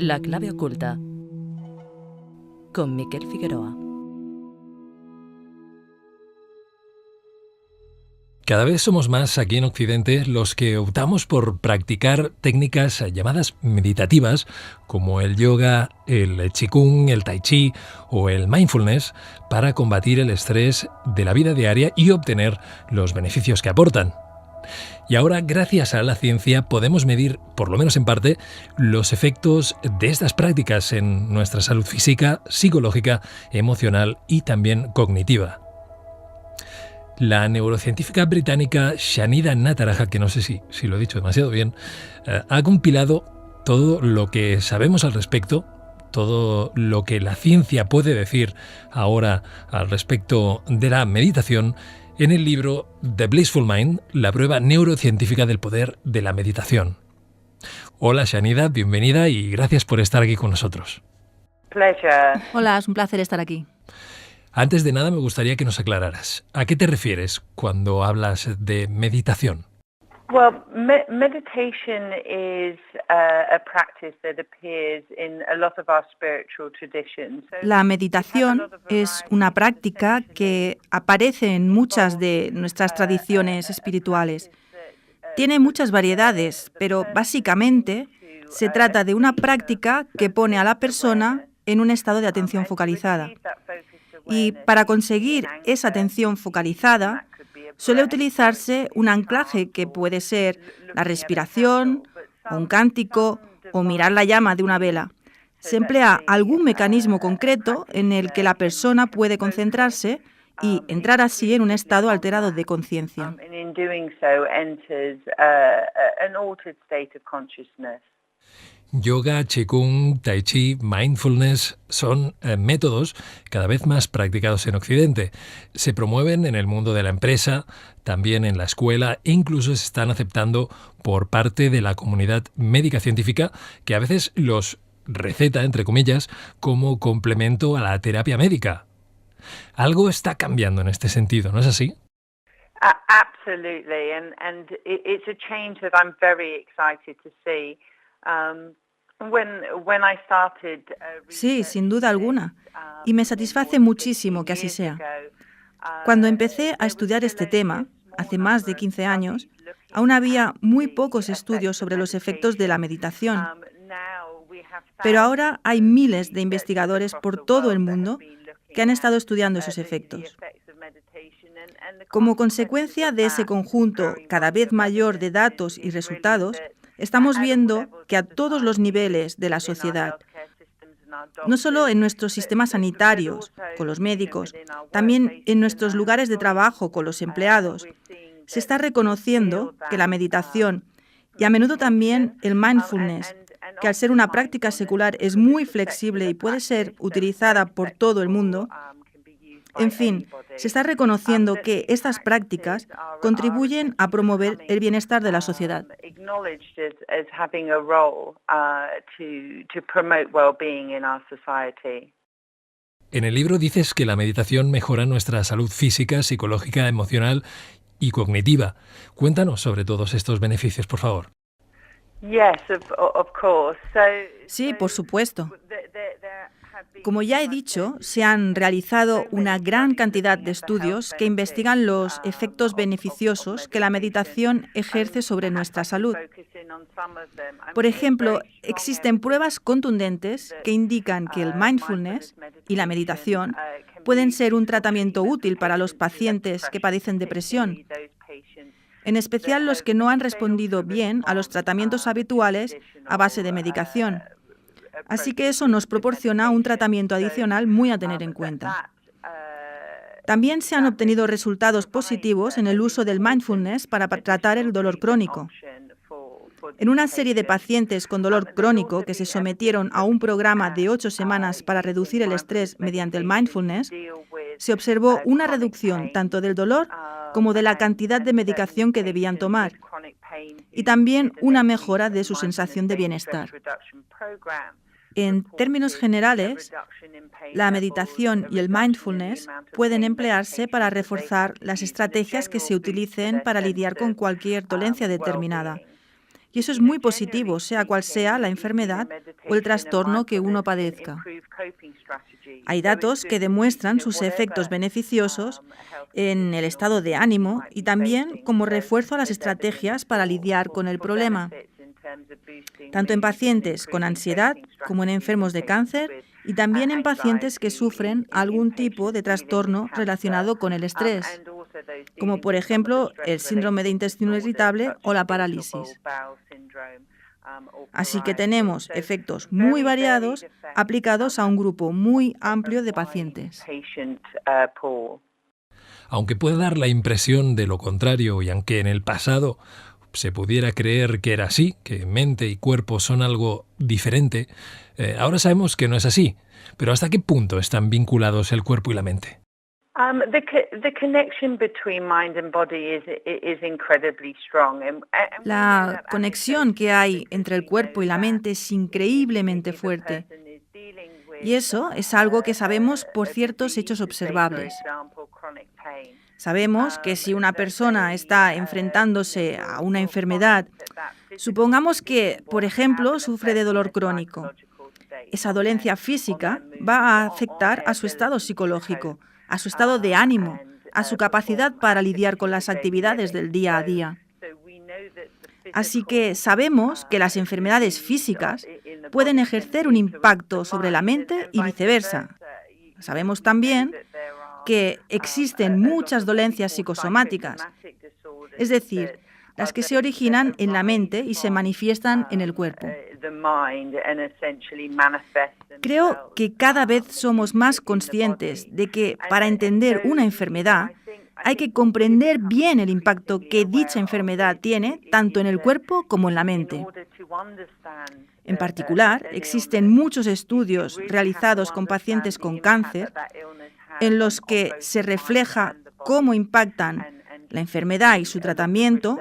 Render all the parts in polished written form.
La clave oculta con Miquel Figueroa. Cada vez somos más aquí en Occidente los que optamos por practicar técnicas llamadas meditativas como el yoga, el qigong, el tai chi o el mindfulness para combatir el estrés de la vida diaria y obtener los beneficios que aportan. Y ahora, gracias a la ciencia, podemos medir, por lo menos en parte, los efectos de estas prácticas en nuestra salud física, psicológica, emocional y también cognitiva. La neurocientífica británica Shanida Nataraja, que no sé si lo he dicho demasiado bien, ha compilado todo lo que sabemos al respecto, todo lo que la ciencia puede decir ahora al respecto de la meditación en el libro The Blissful Mind, la prueba neurocientífica del poder de la meditación. Hola Shanida, bienvenida y gracias por estar aquí con nosotros. Pleasure. Hola, es un placer estar aquí. Antes de nada me gustaría que nos aclararas. ¿A qué te refieres cuando hablas de meditación? Well, meditation is a practice that appears in a lot of our spiritual traditions. La meditación es una práctica que aparece en muchas de nuestras tradiciones espirituales. Tiene muchas variedades, pero básicamente se trata de una práctica que pone a la persona en un estado de atención focalizada. Y para conseguir esa atención focalizada, suele utilizarse un anclaje que puede ser la respiración, o un cántico, o mirar la llama de una vela. Se emplea algún mecanismo concreto en el que la persona puede concentrarse y entrar así en un estado alterado de conciencia. Yoga, qigong, tai chi, mindfulness son métodos cada vez más practicados en Occidente. Se promueven en el mundo de la empresa, también en la escuela e incluso se están aceptando por parte de la comunidad médica científica que a veces los receta, entre comillas, como complemento a la terapia médica. Algo está cambiando en este sentido, ¿no es así? Absolutely, and it's a change that I'm very excited to see. Sí, sin duda alguna. Y me satisface muchísimo que así sea. Cuando empecé a estudiar este tema, hace más de 15 años, aún había muy pocos estudios sobre los efectos de la meditación. Pero ahora hay miles de investigadores por todo el mundo que han estado estudiando esos efectos. Como consecuencia de ese conjunto cada vez mayor de datos y resultados, estamos viendo que a todos los niveles de la sociedad, no solo en nuestros sistemas sanitarios, con los médicos, también en nuestros lugares de trabajo, con los empleados, se está reconociendo que la meditación y a menudo también el mindfulness, que al ser una práctica secular es muy flexible y puede ser utilizada por todo el mundo, en fin, se está reconociendo que estas prácticas contribuyen a promover el bienestar de la sociedad. En el libro dices que la meditación mejora nuestra salud física, psicológica, emocional y cognitiva. Cuéntanos sobre todos estos beneficios, por favor. Sí, por supuesto. Como ya he dicho, se han realizado una gran cantidad de estudios que investigan los efectos beneficiosos que la meditación ejerce sobre nuestra salud. Por ejemplo, existen pruebas contundentes que indican que el mindfulness y la meditación pueden ser un tratamiento útil para los pacientes que padecen depresión, en especial los que no han respondido bien a los tratamientos habituales a base de medicación. Así que eso nos proporciona un tratamiento adicional muy a tener en cuenta. También se han obtenido resultados positivos en el uso del mindfulness para tratar el dolor crónico. En una serie de pacientes con dolor crónico que se sometieron a un programa de 8 semanas para reducir el estrés mediante el mindfulness, se observó una reducción tanto del dolor como de la cantidad de medicación que debían tomar, y también una mejora de su sensación de bienestar. En términos generales, la meditación y el mindfulness pueden emplearse para reforzar las estrategias que se utilicen para lidiar con cualquier dolencia determinada, Y eso es muy positivo, sea cual sea la enfermedad o el trastorno que uno padezca. Hay datos que demuestran sus efectos beneficiosos en el estado de ánimo y también como refuerzo a las estrategias para lidiar con el problema, tanto en pacientes con ansiedad como en enfermos de cáncer y también en pacientes que sufren algún tipo de trastorno relacionado con el estrés, como por ejemplo el síndrome de intestino irritable o la parálisis. Así que tenemos efectos muy variados aplicados a un grupo muy amplio de pacientes. Aunque pueda dar la impresión de lo contrario y aunque en el pasado se pudiera creer que era así, que mente y cuerpo son algo diferente, ahora sabemos que no es así. Pero ¿hasta qué punto están vinculados el cuerpo y la mente? La conexión que hay entre el cuerpo y la mente es increíblemente fuerte. Y eso es algo que sabemos por ciertos hechos observables. Sabemos que si una persona está enfrentándose a una enfermedad, supongamos que, por ejemplo, sufre de dolor crónico, esa dolencia física va a afectar a su estado psicológico, a su estado de ánimo, a su capacidad para lidiar con las actividades del día a día. Así que sabemos que las enfermedades físicas pueden ejercer un impacto sobre la mente y viceversa. Sabemos también que existen muchas dolencias psicosomáticas, es decir, las que se originan en la mente y se manifiestan en el cuerpo. Creo que cada vez somos más conscientes de que para entender una enfermedad hay que comprender bien el impacto que dicha enfermedad tiene tanto en el cuerpo como en la mente. En particular, existen muchos estudios realizados con pacientes con cáncer en los que se refleja cómo impactan la enfermedad y su tratamiento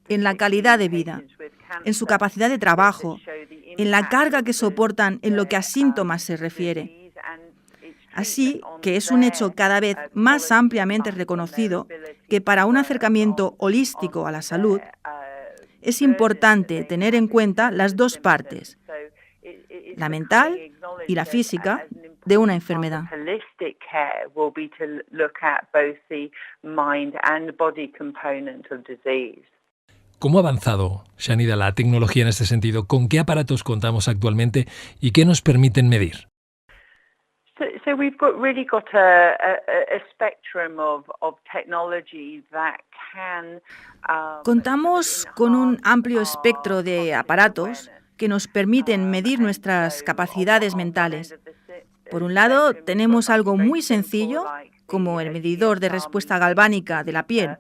en la calidad de vida, en su capacidad de trabajo, en la carga que soportan en lo que a síntomas se refiere. Así que es un hecho cada vez más ampliamente reconocido que para un acercamiento holístico a la salud es importante tener en cuenta las dos partes, la mental y la física, de una enfermedad. ¿Cómo ha avanzado, Shanida, la tecnología en este sentido? ¿Con qué aparatos contamos actualmente y qué nos permiten medir? So we've really got a spectrum of technology that can Contamos con un amplio espectro de aparatos que nos permiten medir nuestras capacidades mentales. Por un lado, tenemos algo muy sencillo, como el medidor de respuesta galvánica de la piel,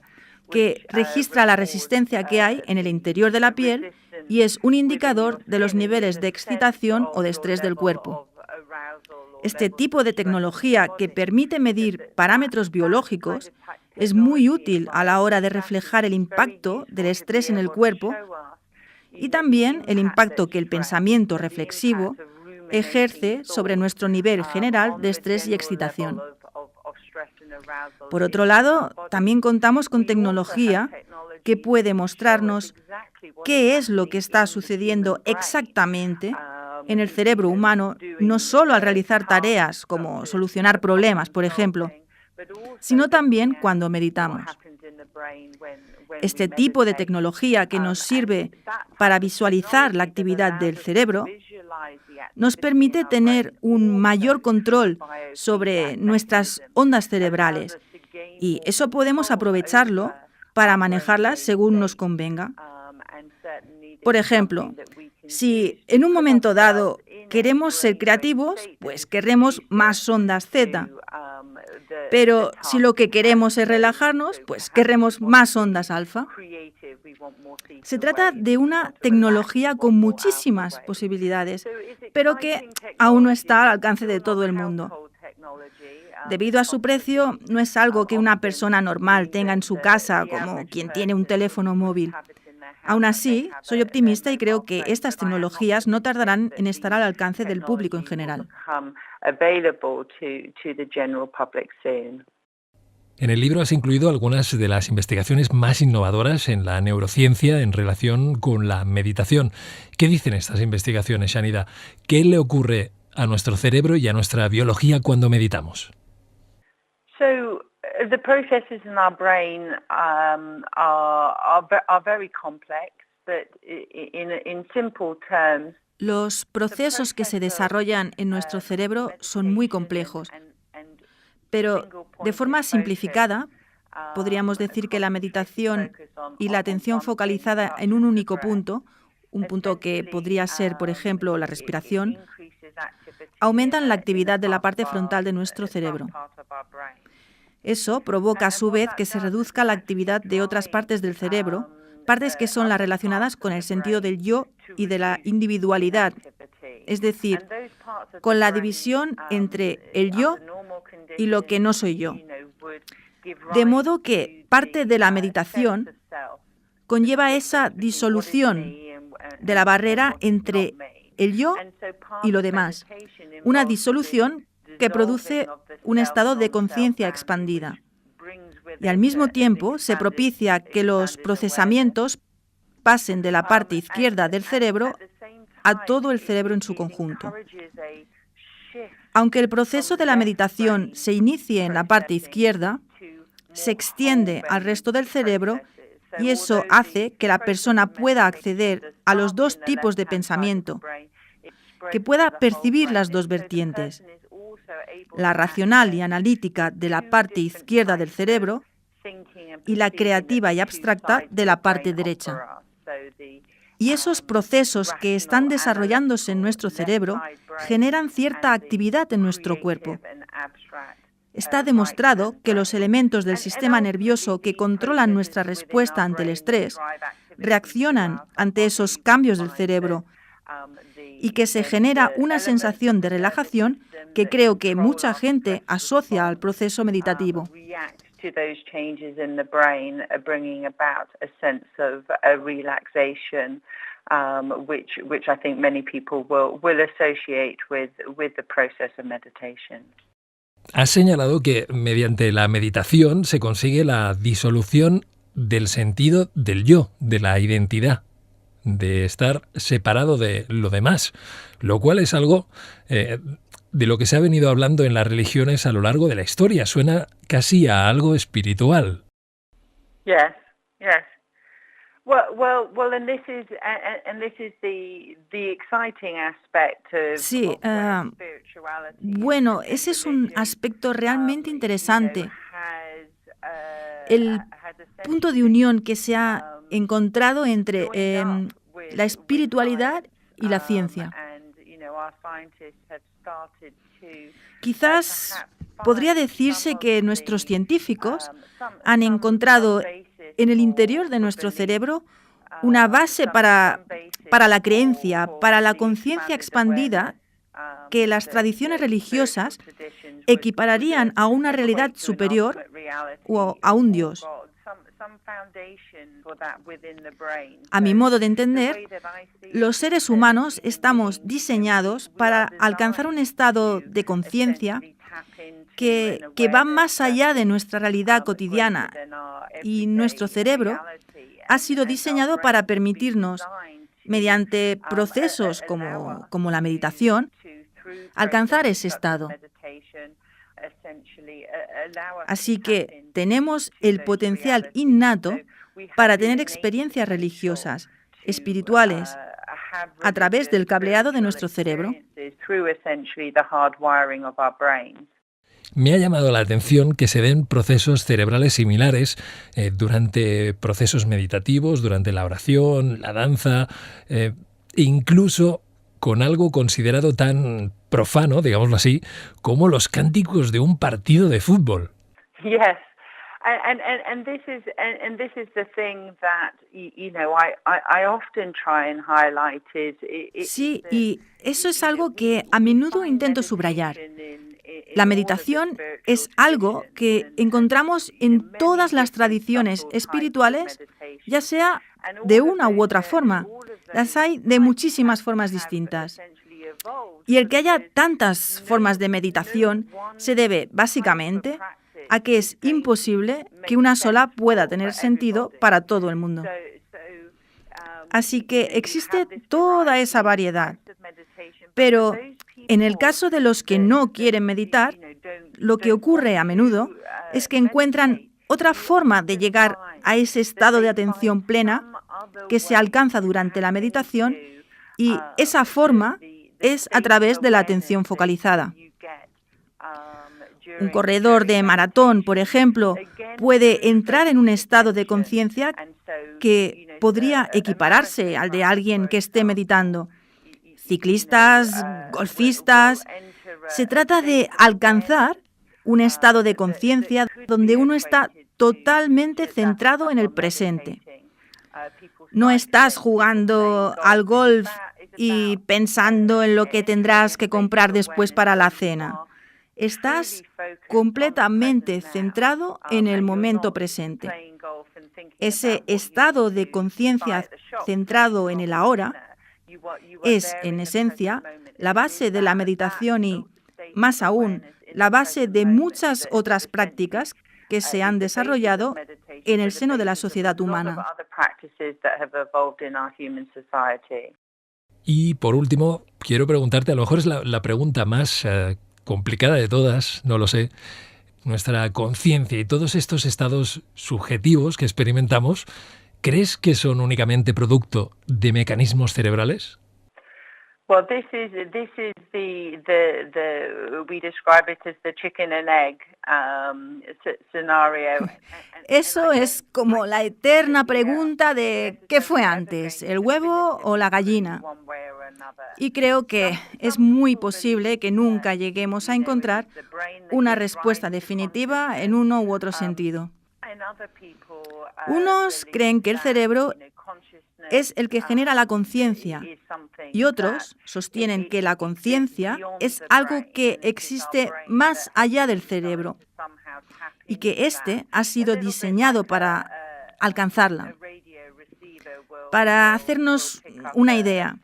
que registra la resistencia que hay en el interior de la piel y es un indicador de los niveles de excitación o de estrés del cuerpo. Este tipo de tecnología que permite medir parámetros biológicos es muy útil a la hora de reflejar el impacto del estrés en el cuerpo y también el impacto que el pensamiento reflexivo ejerce sobre nuestro nivel general de estrés y excitación. Por otro lado, también contamos con tecnología que puede mostrarnos qué es lo que está sucediendo exactamente en el cerebro humano, no solo al realizar tareas como solucionar problemas, por ejemplo, sino también cuando meditamos. Este tipo de tecnología que nos sirve para visualizar la actividad del cerebro nos permite tener un mayor control sobre nuestras ondas cerebrales y eso podemos aprovecharlo para manejarlas según nos convenga. Por ejemplo, si en un momento dado queremos ser creativos, pues querremos más ondas Z. Pero si lo que queremos es relajarnos, pues querremos más ondas alfa. Se trata de una tecnología con muchísimas posibilidades, pero que aún no está al alcance de todo el mundo. Debido a su precio, no es algo que una persona normal tenga en su casa como quien tiene un teléfono móvil. Aún así, soy optimista y creo que estas tecnologías no tardarán en estar al alcance del público en general. En el libro has incluido algunas de las investigaciones más innovadoras en la neurociencia en relación con la meditación. ¿Qué dicen estas investigaciones, Shanida? ¿Qué le ocurre a nuestro cerebro y a nuestra biología cuando meditamos? So the processes in our brain are very complex, but in simple terms. Los procesos que se desarrollan en nuestro cerebro son muy complejos, pero de forma simplificada, podríamos decir que la meditación y la atención focalizada en un único punto, un punto que podría ser, por ejemplo, la respiración, aumentan la actividad de la parte frontal de nuestro cerebro. Eso provoca a su vez que se reduzca la actividad de otras partes del cerebro, partes que son las relacionadas con el sentido del yo y de la individualidad, es decir, con la división entre el yo y lo que no soy yo. De modo que parte de la meditación conlleva esa disolución de la barrera entre el yo y lo demás, una disolución que produce un estado de conciencia expandida. Y al mismo tiempo se propicia que los procesamientos pasen de la parte izquierda del cerebro a todo el cerebro en su conjunto. Aunque el proceso de la meditación se inicie en la parte izquierda, se extiende al resto del cerebro y eso hace que la persona pueda acceder a los dos tipos de pensamiento, que pueda percibir las dos vertientes, la racional y analítica de la parte izquierda del cerebro y la creativa y abstracta de la parte derecha. Y esos procesos que están desarrollándose en nuestro cerebro generan cierta actividad en nuestro cuerpo. Está demostrado que los elementos del sistema nervioso que controlan nuestra respuesta ante el estrés reaccionan ante esos cambios del cerebro y que se genera una sensación de relajación que creo que mucha gente asocia al proceso meditativo. To those changes in the brain are bringing about a sense of relaxation, which I think many people will associate with the process of meditation. Has señalado que mediante la meditación se consigue la disolución del sentido del yo, de la identidad, de estar separado de lo demás, lo cual es algo de lo que se ha venido hablando en las religiones a lo largo de la historia. Suena casi a algo espiritual. Yes. Well, and this is the exciting aspect of Sí, spirituality. bueno, ese es un aspecto realmente interesante. El punto de unión que se ha encontrado entre la espiritualidad y la ciencia. Quizás podría decirse que nuestros científicos han encontrado en el interior de nuestro cerebro una base para la creencia, para la conciencia expandida que las tradiciones religiosas equipararían a una realidad superior o a un Dios. A mi modo de entender, los seres humanos estamos diseñados para alcanzar un estado de conciencia que va más allá de nuestra realidad cotidiana, y nuestro cerebro ha sido diseñado para permitirnos, mediante procesos como la meditación, alcanzar ese estado. Así que tenemos el potencial innato para tener experiencias religiosas, espirituales, a través del cableado de nuestro cerebro. Me ha llamado la atención que se den procesos cerebrales similares durante procesos meditativos, durante la oración, la danza, incluso con algo considerado tan profano, digámoslo así, como los cánticos de un partido de fútbol. Yes. And this is the thing that I often try and highlight is Sí, y eso es algo que a menudo intento subrayar. La meditación es algo que encontramos en todas las tradiciones espirituales, ya sea de una u otra forma. Las hay de muchísimas formas distintas. Y el que haya tantas formas de meditación se debe, básicamente, a que es imposible que una sola pueda tener sentido para todo el mundo. Así que existe toda esa variedad. Pero en el caso de los que no quieren meditar, lo que ocurre a menudo es que encuentran otra forma de llegar a ese estado de atención plena que se alcanza durante la meditación, y esa forma es a través de la atención focalizada. Un corredor de maratón, por ejemplo, puede entrar en un estado de conciencia que podría equipararse al de alguien que esté meditando. Ciclistas, golfistas. Se trata de alcanzar un estado de conciencia donde uno está totalmente centrado en el presente. No estás jugando al golf y pensando en lo que tendrás que comprar después para la cena. Estás completamente centrado en el momento presente. Ese estado de conciencia centrado en el ahora es, en esencia, la base de la meditación y, más aún, la base de muchas otras prácticas que se han desarrollado en el seno de la sociedad humana. Y por último, quiero preguntarte, a lo mejor es la pregunta más complicada de todas, no lo sé. Nuestra conciencia y todos estos estados subjetivos que experimentamos, ¿crees que son únicamente producto de mecanismos cerebrales? Well, this is we describe it as the chicken and egg scenario. Eso es como la eterna pregunta de ¿qué fue antes, el huevo o la gallina? Y creo que es muy posible que nunca lleguemos a encontrar una respuesta definitiva en uno u otro sentido. Unos creen que el cerebro es el que genera la conciencia y otros sostienen que la conciencia es algo que existe más allá del cerebro y que éste ha sido diseñado para alcanzarla. Para hacernos una idea,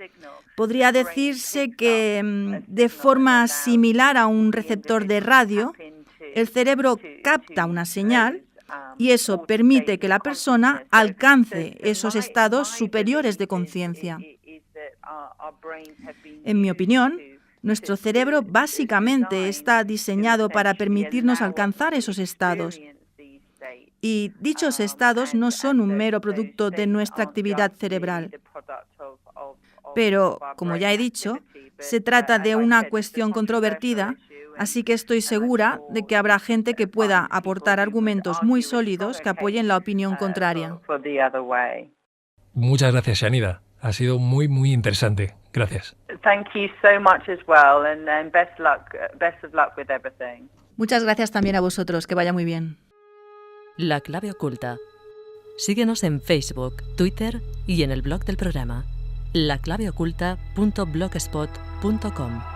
podría decirse que de forma similar a un receptor de radio, el cerebro capta una señal y eso permite que la persona alcance esos estados superiores de conciencia. En mi opinión, nuestro cerebro básicamente está diseñado para permitirnos alcanzar esos estados. Y dichos estados no son un mero producto de nuestra actividad cerebral. Pero, como ya he dicho, se trata de una cuestión controvertida, así que estoy segura de que habrá gente que pueda aportar argumentos muy sólidos que apoyen la opinión contraria. Muchas gracias, Shanida. Ha sido muy, muy interesante. Gracias. Thank you so much as well, and best of luck with everything. Muchas gracias también a vosotros. Que vaya muy bien. La clave oculta. Síguenos en Facebook, Twitter y en el blog del programa laclaveoculta.blogspot.com.